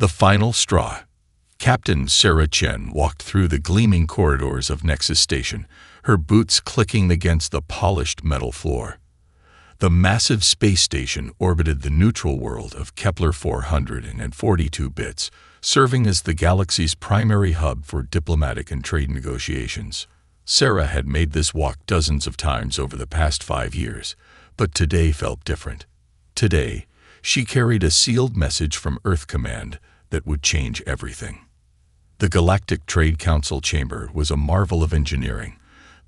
The final straw. Captain Sarah Chen walked through the gleaming corridors of Nexus Station, her boots clicking against the polished metal floor. The massive space station orbited the neutral world of Kepler 442 bits, serving as the galaxy's primary hub for diplomatic and trade negotiations. Sarah had made this walk dozens of times over the past 5 years, but today felt different. Today, she carried a sealed message from Earth Command that would change everything. The Galactic Trade Council chamber was a marvel of engineering,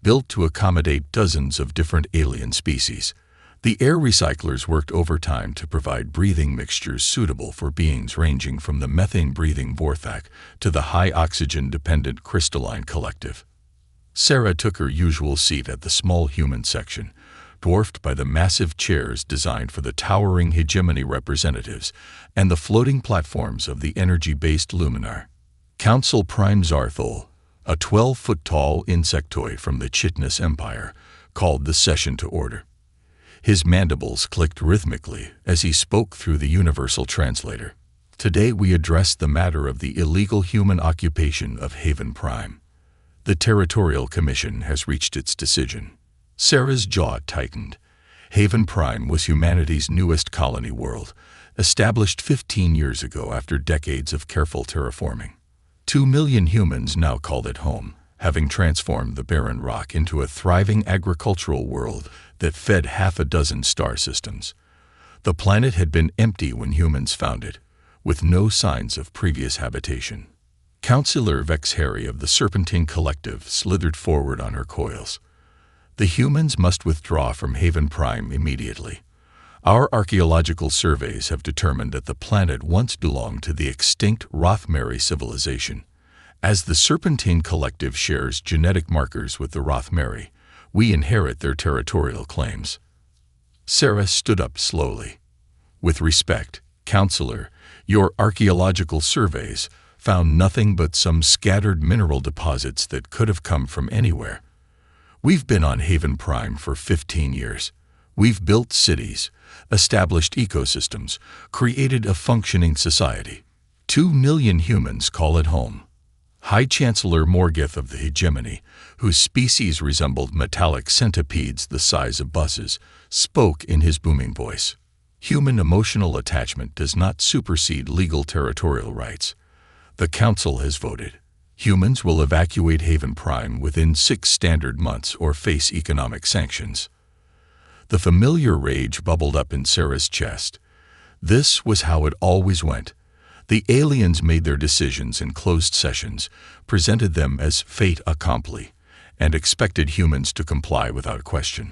built to accommodate dozens of different alien species. The air recyclers worked overtime to provide breathing mixtures suitable for beings ranging from the methane-breathing Vorthak to the high-oxygen-dependent crystalline collective. Sarah took her usual seat at the small human section, dwarfed by the massive chairs designed for the towering hegemony representatives and the floating platforms of the energy-based Luminar. Council Prime Zarthol, a 12-foot-tall insectoid from the Chitnus Empire, called the session to order. His mandibles clicked rhythmically as he spoke through the universal translator. Today we address the matter of the illegal human occupation of Haven Prime. The Territorial Commission has reached its decision. Sarah's jaw tightened. Haven Prime was humanity's newest colony world, established 15 years ago after decades of careful terraforming. 2 million humans now called it home, having transformed the barren rock into a thriving agricultural world that fed half a dozen star systems. The planet had been empty when humans found it, with no signs of previous habitation. Councillor Vex Harry of the Serpentine Collective slithered forward on her coils. The humans must withdraw from Haven Prime immediately. Our archaeological surveys have determined that the planet once belonged to the extinct Rothmeri civilization. As the Serpentine Collective shares genetic markers with the Rothmeri, we inherit their territorial claims. Sarah stood up slowly. With respect, Counselor, your archaeological surveys found nothing but some scattered mineral deposits that could have come from anywhere. We've been on Haven Prime for 15 years. We've built cities, established ecosystems, created a functioning society. 2 million humans call it home. High Chancellor Morgith of the Hegemony, whose species resembled metallic centipedes the size of buses, spoke in his booming voice. Human emotional attachment does not supersede legal territorial rights. The Council has voted. Humans will evacuate Haven Prime within 6 standard months or face economic sanctions. The familiar rage bubbled up in Sarah's chest. This was how it always went. The aliens made their decisions in closed sessions, presented them as fait accompli, and expected humans to comply without question.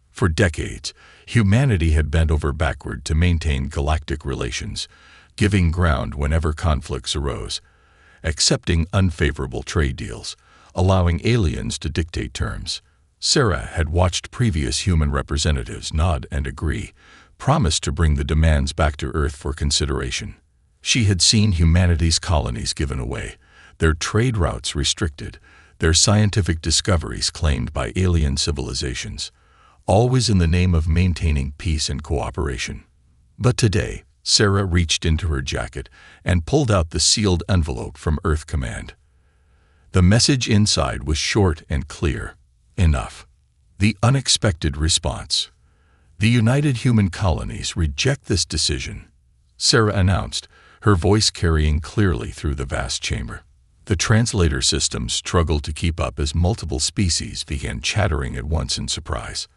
For decades, humanity had bent over backward to maintain galactic relations, giving ground whenever conflicts arose, accepting unfavorable trade deals, allowing aliens to dictate terms. Sarah had watched previous human representatives nod and agree, promised to bring the demands back to Earth for consideration. She had seen humanity's colonies given away, their trade routes restricted, their scientific discoveries claimed by alien civilizations, always in the name of maintaining peace and cooperation. But today, Sarah reached into her jacket and pulled out the sealed envelope from Earth Command. The message inside was short and clear. Enough. The unexpected response. The United Human Colonies reject this decision, Sarah announced, her voice carrying clearly through the vast chamber. The translator system struggled to keep up as multiple species began chattering at once in surprise.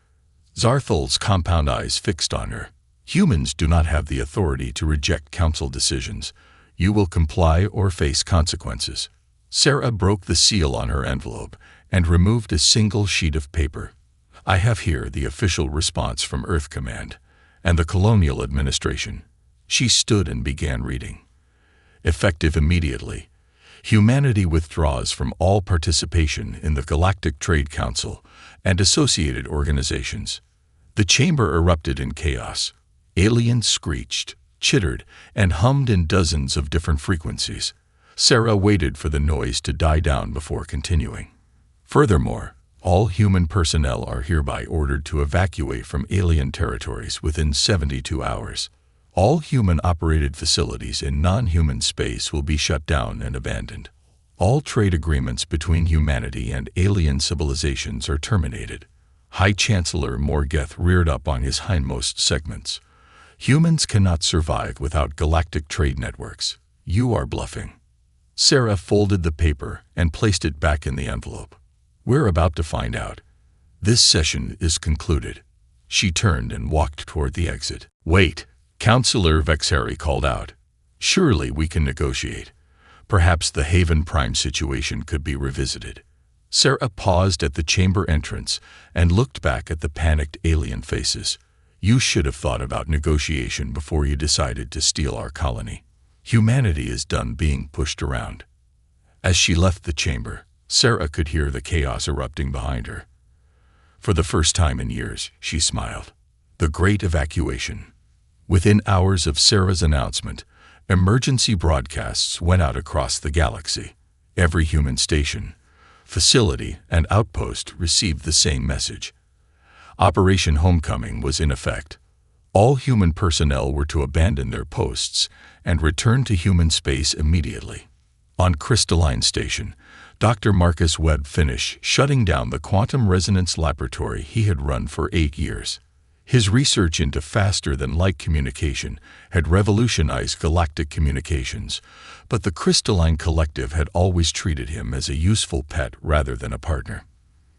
Zarthol's compound eyes fixed on her. Humans do not have the authority to reject council decisions. You will comply or face consequences. Sarah broke the seal on her envelope and removed a single sheet of paper. I have here the official response from Earth Command and the Colonial Administration. She stood and began reading. Effective immediately, humanity withdraws from all participation in the Galactic Trade Council and associated organizations. The chamber erupted in chaos. Aliens screeched, chittered, and hummed in dozens of different frequencies. Sarah waited for the noise to die down before continuing. Furthermore, all human personnel are hereby ordered to evacuate from alien territories within 72 hours. All human-operated facilities in non-human space will be shut down and abandoned. All trade agreements between humanity and alien civilizations are terminated. High Chancellor Morgeth reared up on his hindmost segments. Humans cannot survive without galactic trade networks. You are bluffing. Sarah folded the paper and placed it back in the envelope. We're about to find out. This session is concluded. She turned and walked toward the exit. Wait, Councillor Vexari called out. Surely we can negotiate. Perhaps the Haven Prime situation could be revisited. Sarah paused at the chamber entrance and looked back at the panicked alien faces. You should have thought about negotiation before you decided to steal our colony. Humanity is done being pushed around. As she left the chamber, Sarah could hear the chaos erupting behind her. For the first time in years, she smiled. The Great Evacuation. Within hours of Sarah's announcement, emergency broadcasts went out across the galaxy. Every human station, facility, and outpost received the same message. Operation Homecoming was in effect. All human personnel were to abandon their posts and return to human space immediately. On Crystalline Station, Dr. Marcus Webb finished shutting down the quantum resonance laboratory he had run for 8 years. His research into faster-than-light communication had revolutionized galactic communications, but the Crystalline Collective had always treated him as a useful pet rather than a partner.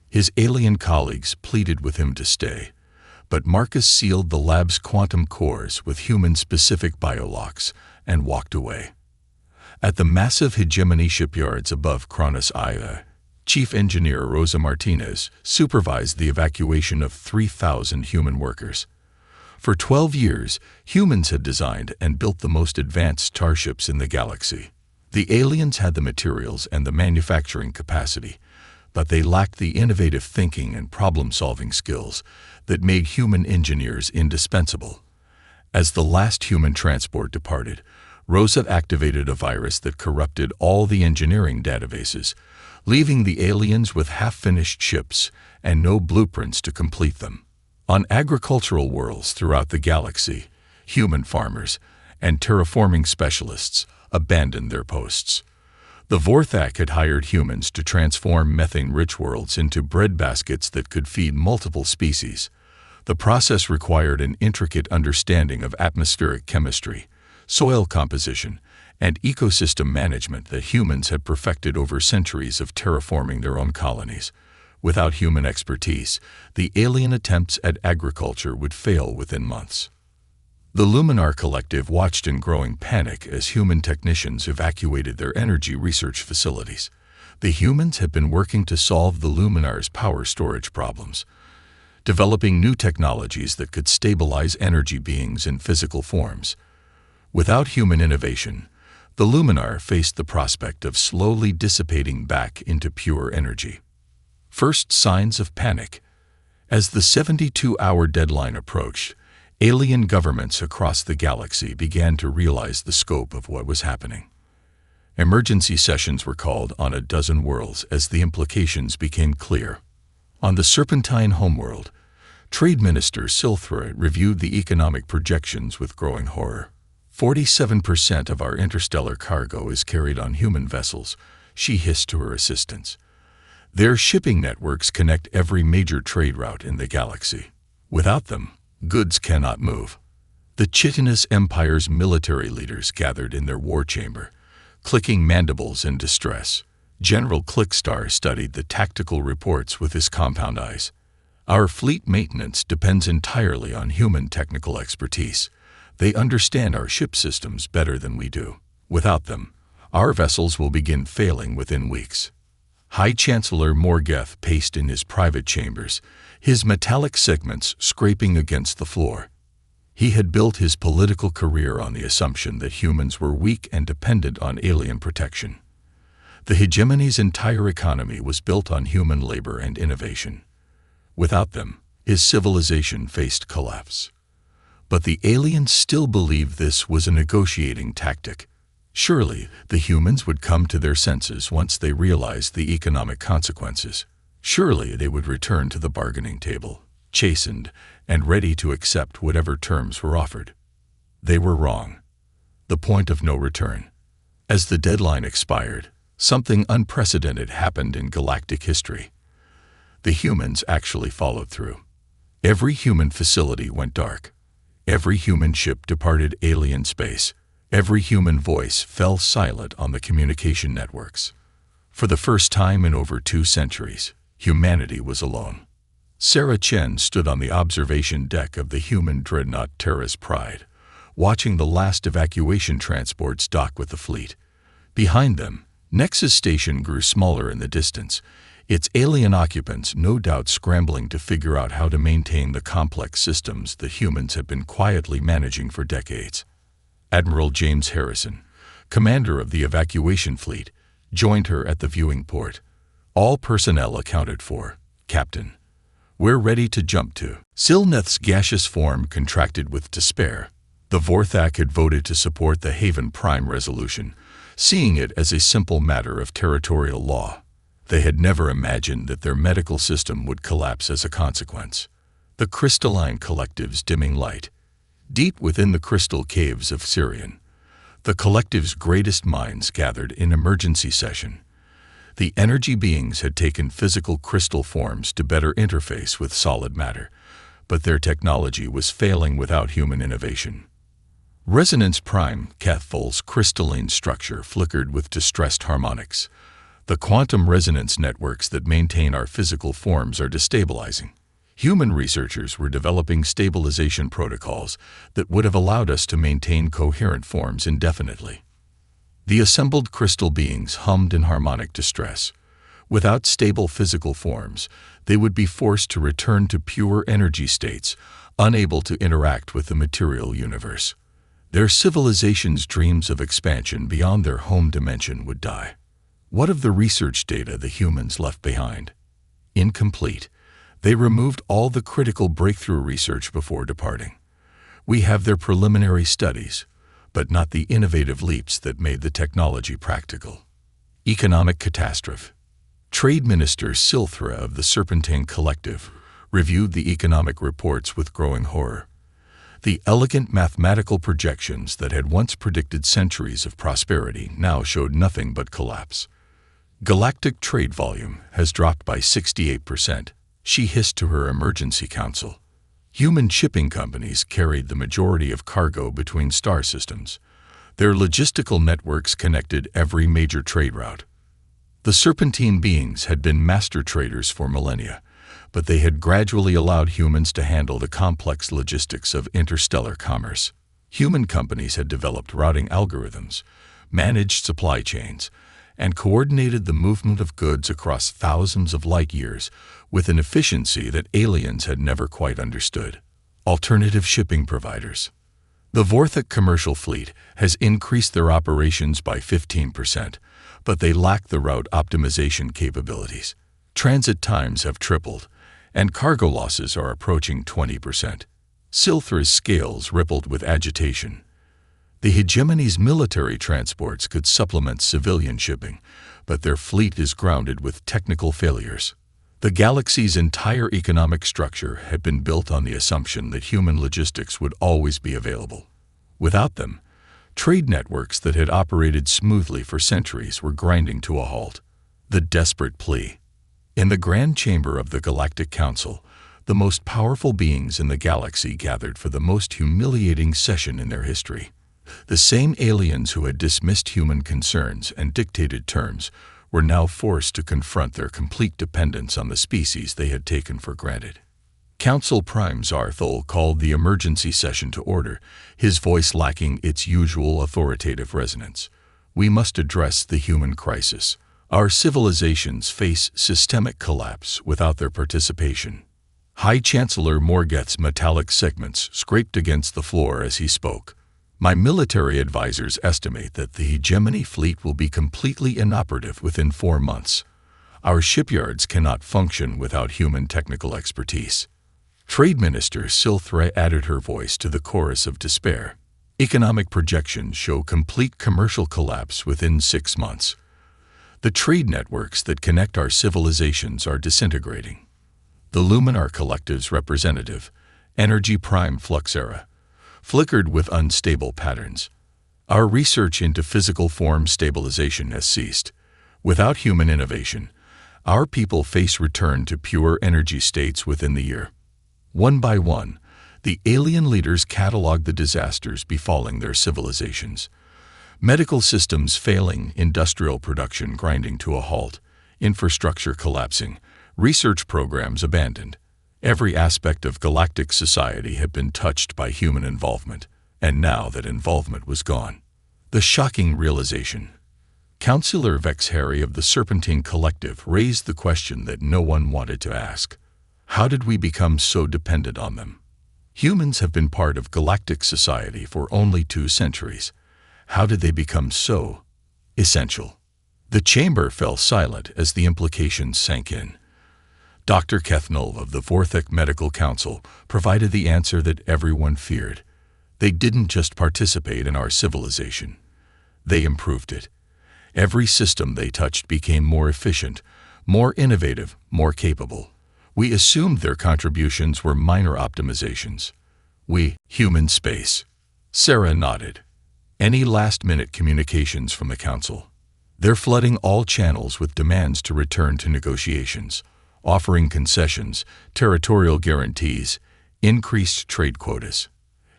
His alien colleagues pleaded with him to stay, but Marcus sealed the lab's quantum cores with human-specific biolocks and walked away. At the massive hegemony shipyards above Cronus Ia, Chief Engineer Rosa Martinez supervised the evacuation of 3,000 human workers. For 12 years, humans had designed and built the most advanced starships in the galaxy. The aliens had the materials and the manufacturing capacity, but they lacked the innovative thinking and problem-solving skills that made human engineers indispensable. As the last human transport departed, Rosa activated a virus that corrupted all the engineering databases, leaving the aliens with half-finished ships and no blueprints to complete them. On agricultural worlds throughout the galaxy, human farmers and terraforming specialists abandoned their posts. The Vorthak had hired humans to transform methane-rich worlds into breadbaskets that could feed multiple species. The process required an intricate understanding of atmospheric chemistry, soil composition, and ecosystem management that humans had perfected over centuries of terraforming their own colonies. Without human expertise, the alien attempts at agriculture would fail within months. The Luminar Collective watched in growing panic as human technicians evacuated their energy research facilities. The humans had been working to solve the Luminar's power storage problems, developing new technologies that could stabilize energy beings in physical forms. Without human innovation, the Luminar faced the prospect of slowly dissipating back into pure energy. First signs of panic. As the 72-hour deadline approached, alien governments across the galaxy began to realize the scope of what was happening. Emergency sessions were called on a dozen worlds as the implications became clear. On the Serpentine homeworld, Trade Minister Silthra reviewed the economic projections with growing horror. 47% of our interstellar cargo is carried on human vessels, she hissed to her assistants. Their shipping networks connect every major trade route in the galaxy. Without them, goods cannot move. The chitinous empire's military leaders gathered in their war chamber, clicking mandibles in distress. General Clickstar studied the tactical reports with his compound eyes. Our fleet maintenance depends entirely on human technical expertise. They understand our ship systems better than we do. Without them, our vessels will begin failing within weeks. High Chancellor Morgeth paced in his private chambers, his metallic segments scraping against the floor. He had built his political career on the assumption that humans were weak and dependent on alien protection. The hegemony's entire economy was built on human labor and innovation. Without them, his civilization faced collapse. But the aliens still believed this was a negotiating tactic. Surely, the humans would come to their senses once they realized the economic consequences. Surely they would return to the bargaining table, chastened and ready to accept whatever terms were offered. They were wrong. The point of no return. As the deadline expired, something unprecedented happened in galactic history. The humans actually followed through. Every human facility went dark. Every human ship departed alien space. Every human voice fell silent on the communication networks. For the first time in over 2 centuries, humanity was alone. Sarah Chen stood on the observation deck of the human dreadnought Terra's Pride, watching the last evacuation transports dock with the fleet. Behind them, Nexus Station grew smaller in the distance, its alien occupants no doubt scrambling to figure out how to maintain the complex systems that humans have been quietly managing for decades. Admiral James Harrison, commander of the evacuation fleet, joined her at the viewing port. All personnel accounted for, Captain. We're ready to jump to. Silneth's gaseous form contracted with despair. The Vorthak had voted to support the Haven Prime resolution, seeing it as a simple matter of territorial law. They had never imagined that their medical system would collapse as a consequence. The crystalline collective's dimming light. Deep within the crystal caves of Sirion, the collective's greatest minds gathered in emergency session. The energy beings had taken physical crystal forms to better interface with solid matter, but their technology was failing without human innovation. Resonance Prime, Cathfol's crystalline structure flickered with distressed harmonics. The quantum resonance networks that maintain our physical forms are destabilizing. Human researchers were developing stabilization protocols that would have allowed us to maintain coherent forms indefinitely. The assembled crystal beings hummed in harmonic distress. Without stable physical forms, they would be forced to return to pure energy states, unable to interact with the material universe. Their civilization's dreams of expansion beyond their home dimension would die. What of the research data the humans left behind? Incomplete. They removed all the critical breakthrough research before departing. We have their preliminary studies, but not the innovative leaps that made the technology practical. Economic catastrophe. Trade Minister Silthra of the Serpentine Collective reviewed the economic reports with growing horror. The elegant mathematical projections that had once predicted centuries of prosperity now showed nothing but collapse. Galactic trade volume has dropped by 68%. She hissed to her emergency council. Human shipping companies carried the majority of cargo between star systems. Their logistical networks connected every major trade route. The Serpentine beings had been master traders for millennia, but they had gradually allowed humans to handle the complex logistics of interstellar commerce. Human companies had developed routing algorithms, managed supply chains, and coordinated the movement of goods across thousands of light years with an efficiency that aliens had never quite understood. Alternative shipping providers. The Vorthak commercial fleet has increased their operations by 15%, but they lack the route optimization capabilities. Transit times have tripled, and cargo losses are approaching 20%. Silthra's scales rippled with agitation. The hegemony's military transports could supplement civilian shipping, but their fleet is grounded with technical failures. The galaxy's entire economic structure had been built on the assumption that human logistics would always be available. Without them, trade networks that had operated smoothly for centuries were grinding to a halt. The desperate plea. In the grand chamber of the Galactic Council, the most powerful beings in the galaxy gathered for the most humiliating session in their history. The same aliens who had dismissed human concerns and dictated terms were now forced to confront their complete dependence on the species they had taken for granted. Council Prime Zarthol called the emergency session to order, his voice lacking its usual authoritative resonance. We must address the human crisis. Our civilizations face systemic collapse without their participation. High Chancellor Morgeth's metallic segments scraped against the floor as he spoke. My military advisors estimate that the hegemony fleet will be completely inoperative within 4 months. Our shipyards cannot function without human technical expertise. Trade Minister Silthra added her voice to the chorus of despair. Economic projections show complete commercial collapse within 6 months. The trade networks that connect our civilizations are disintegrating. The Luminar Collective's representative, Energy Prime Fluxera, flickered with unstable patterns. Our research into physical form stabilization has ceased. Without human innovation, our people face return to pure energy states within the year. One by one, the alien leaders catalog the disasters befalling their civilizations. Medical systems failing, industrial production grinding to a halt, infrastructure collapsing, research programs abandoned. Every aspect of galactic society had been touched by human involvement, and now that involvement was gone. The shocking realization. Councillor Vexhari of the Serpentine Collective raised the question that no one wanted to ask. How did we become so dependent on them? Humans have been part of galactic society for only 2 centuries. How did they become so essential? The chamber fell silent as the implications sank in. Dr. Kethnal of the Vorthek Medical Council provided the answer that everyone feared. They didn't just participate in our civilization. They improved it. Every system they touched became more efficient, more innovative, more capable. We assumed their contributions were minor optimizations. Human space. Sarah nodded. Any last-minute communications from the Council? They're flooding all channels with demands to return to negotiations, offering concessions, territorial guarantees, increased trade quotas.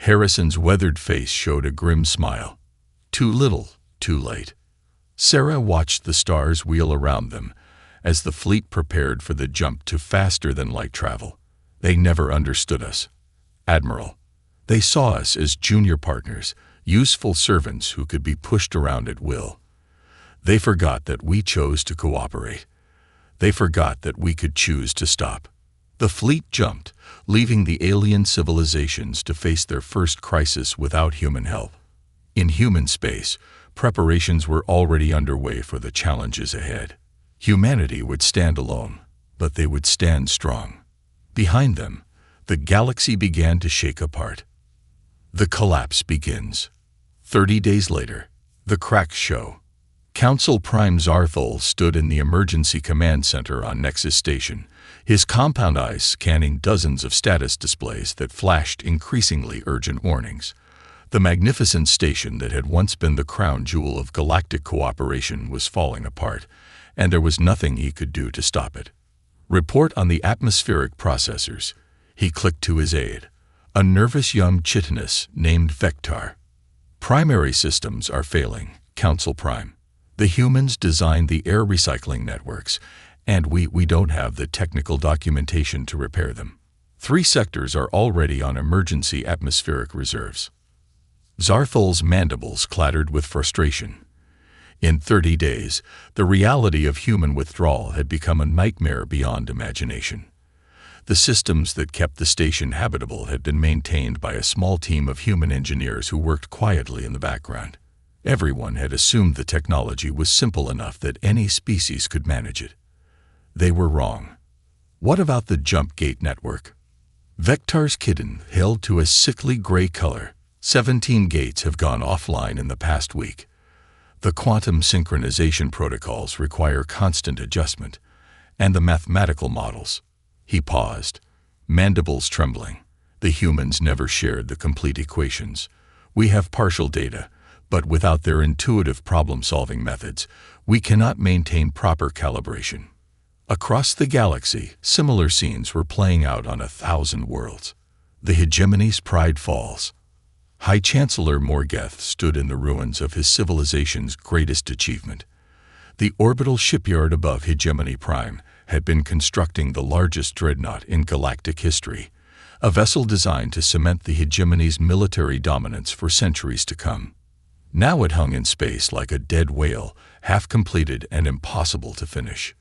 Harrison's weathered face showed a grim smile. Too little, too late. Sarah watched the stars wheel around them as the fleet prepared for the jump to faster-than-light travel. They never understood us, Admiral. They saw us as junior partners, useful servants who could be pushed around at will. They forgot that we chose to cooperate. They forgot that we could choose to stop. The fleet jumped, leaving the alien civilizations to face their first crisis without human help. In human space, preparations were already underway for the challenges ahead. Humanity would stand alone, but they would stand strong. Behind them, the galaxy began to shake apart. The collapse begins. 30 days later, the cracks show. Council Prime Zarthol stood in the emergency command center on Nexus Station, his compound eyes scanning dozens of status displays that flashed increasingly urgent warnings. The magnificent station that had once been the crown jewel of galactic cooperation was falling apart, and there was nothing he could do to stop it. Report on the atmospheric processors. He clicked to his aide, a nervous young chitinous named Vectar. Primary systems are failing, Council Prime. The humans designed the air recycling networks, and we don't have the technical documentation to repair them. 3 sectors are already on emergency atmospheric reserves. Zarthol's mandibles clattered with frustration. In 30 days, the reality of human withdrawal had become a nightmare beyond imagination. The systems that kept the station habitable had been maintained by a small team of human engineers who worked quietly in the background. Everyone had assumed the technology was simple enough that any species could manage it. They were wrong. What about the jump gate network? Vectar's kitten held to a sickly gray color. 17 gates have gone offline in the past week. The quantum synchronization protocols require constant adjustment, and the mathematical models. He paused, mandibles trembling. The humans never shared the complete equations. We have partial data, but without their intuitive problem-solving methods, we cannot maintain proper calibration. Across the galaxy, similar scenes were playing out on 1,000 worlds. The hegemony's pride falls. High Chancellor Morgeth stood in the ruins of his civilization's greatest achievement. The orbital shipyard above Hegemony Prime had been constructing the largest dreadnought in galactic history, a vessel designed to cement the hegemony's military dominance for centuries to come. Now it hung in space like a dead whale, half-completed and impossible to finish.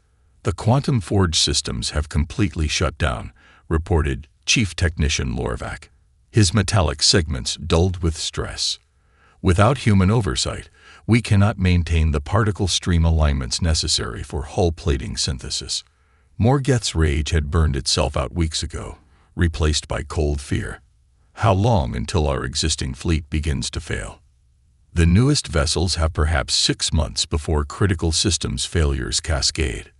The quantum forge systems have completely shut down, reported Chief Technician Lorvac. His metallic segments dulled with stress. Without human oversight, we cannot maintain the particle stream alignments necessary for hull plating synthesis. Morgeth's rage had burned itself out weeks ago, replaced by cold fear. How long until our existing fleet begins to fail? The newest vessels have perhaps 6 months before critical systems failures cascade.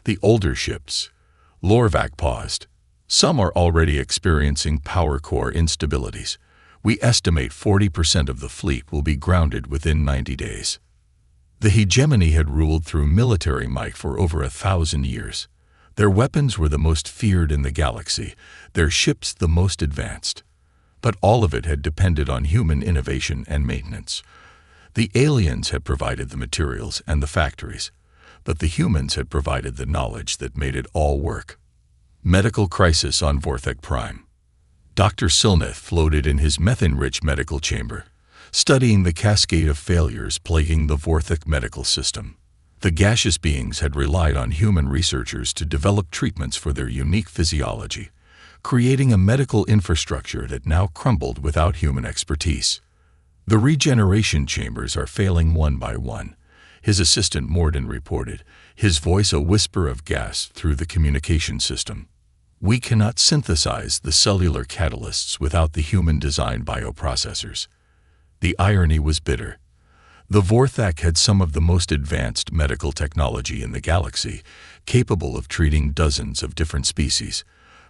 The older ships. Lorvac paused. Some are already experiencing power core instabilities. We estimate 40% of the fleet will be grounded within 90 days. The hegemony had ruled through military might for over 1,000 years. Their weapons were the most feared in the galaxy, their ships the most advanced. But all of it had depended on human innovation and maintenance. The aliens had provided the materials and the factories, but the humans had provided the knowledge that made it all work. Medical crisis on Vorthek Prime. Dr. Silneth floated in his methane-rich medical chamber, studying the cascade of failures plaguing the Vorthek medical system. The gaseous beings had relied on human researchers to develop treatments for their unique physiology, creating a medical infrastructure that now crumbled without human expertise. The regeneration chambers are failing one by one, his assistant Morden reported, his voice a whisper of gas through the communication system. We cannot synthesize the cellular catalysts without the human-designed bioprocessors. The irony was bitter. The Vorthek had some of the most advanced medical technology in the galaxy, capable of treating dozens of different species,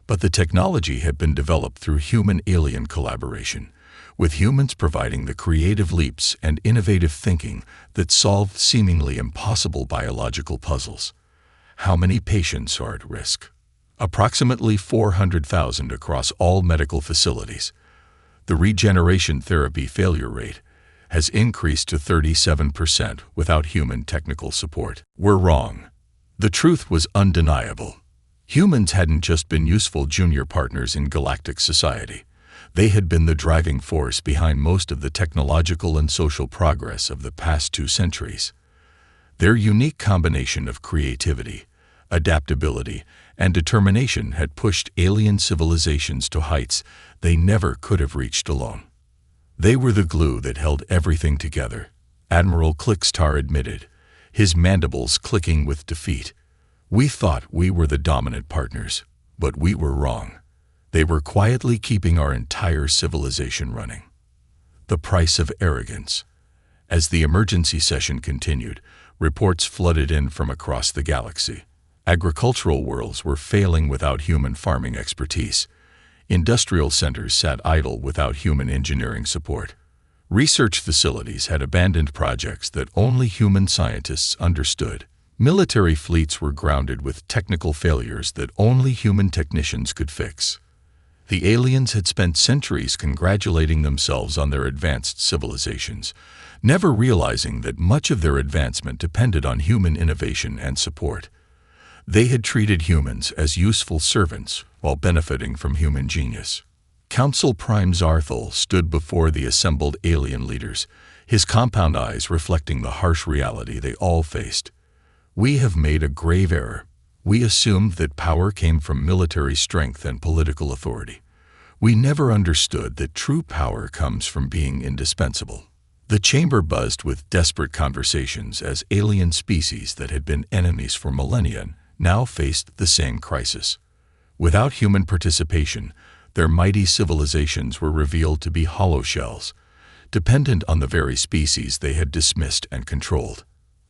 but the technology had been developed through human-alien collaboration, with humans providing the creative leaps and innovative thinking that solved seemingly impossible biological puzzles. How many patients are at risk? Approximately 400,000 across all medical facilities. The regeneration therapy failure rate has increased to 37% without human technical support. We're wrong. The truth was undeniable. Humans hadn't just been useful junior partners in galactic society. They had been the driving force behind most of the technological and social progress of the past 2 centuries. Their unique combination of creativity, adaptability, and determination had pushed alien civilizations to heights they never could have reached alone. They were the glue that held everything together, Admiral Klickstar admitted, his mandibles clicking with defeat. We thought we were the dominant partners, but we were wrong. They were quietly keeping our entire civilization running. The price of arrogance. As the emergency session continued, reports flooded in from across the galaxy. Agricultural worlds were failing without human farming expertise. Industrial centers sat idle without human engineering support. Research facilities had abandoned projects that only human scientists understood. Military fleets were grounded with technical failures that only human technicians could fix. The aliens had spent centuries congratulating themselves on their advanced civilizations, never realizing that much of their advancement depended on human innovation and support. They had treated humans as useful servants while benefiting from human genius. Council Prime Zarthal stood before the assembled alien leaders, his compound eyes reflecting the harsh reality they all faced. We have made a grave error. We assumed that power came from military strength and political authority. We never understood that true power comes from being indispensable. The chamber buzzed with desperate conversations as alien species that had been enemies for millennia now faced the same crisis. Without human participation, their mighty civilizations were revealed to be hollow shells, dependent on the very species they had dismissed and controlled.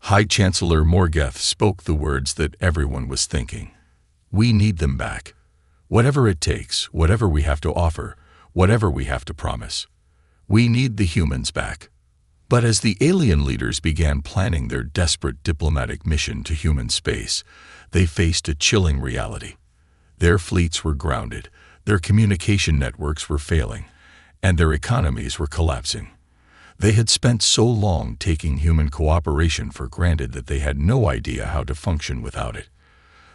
High Chancellor Morgeth spoke the words that everyone was thinking. We need them back. Whatever it takes, whatever we have to offer, whatever we have to promise. We need the humans back. But as the alien leaders began planning their desperate diplomatic mission to human space, they faced a chilling reality. Their fleets were grounded, their communication networks were failing, and their economies were collapsing. They had spent so long taking human cooperation for granted that they had no idea how to function without it.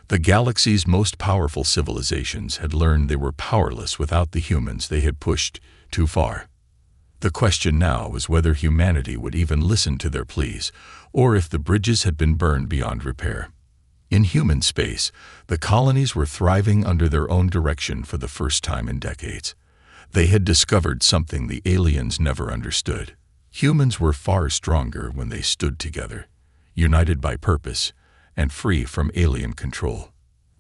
The galaxy's most powerful civilizations had learned they were powerless without the humans they had pushed too far. The question now was whether humanity would even listen to their pleas, or if the bridges had been burned beyond repair. In human space, the colonies were thriving under their own direction for the first time in decades. They had discovered something the aliens never understood. Humans were far stronger when they stood together, united by purpose, and free from alien control.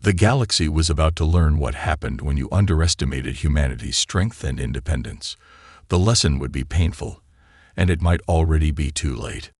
The galaxy was about to learn what happened when you underestimated humanity's strength and independence. The lesson would be painful, and it might already be too late.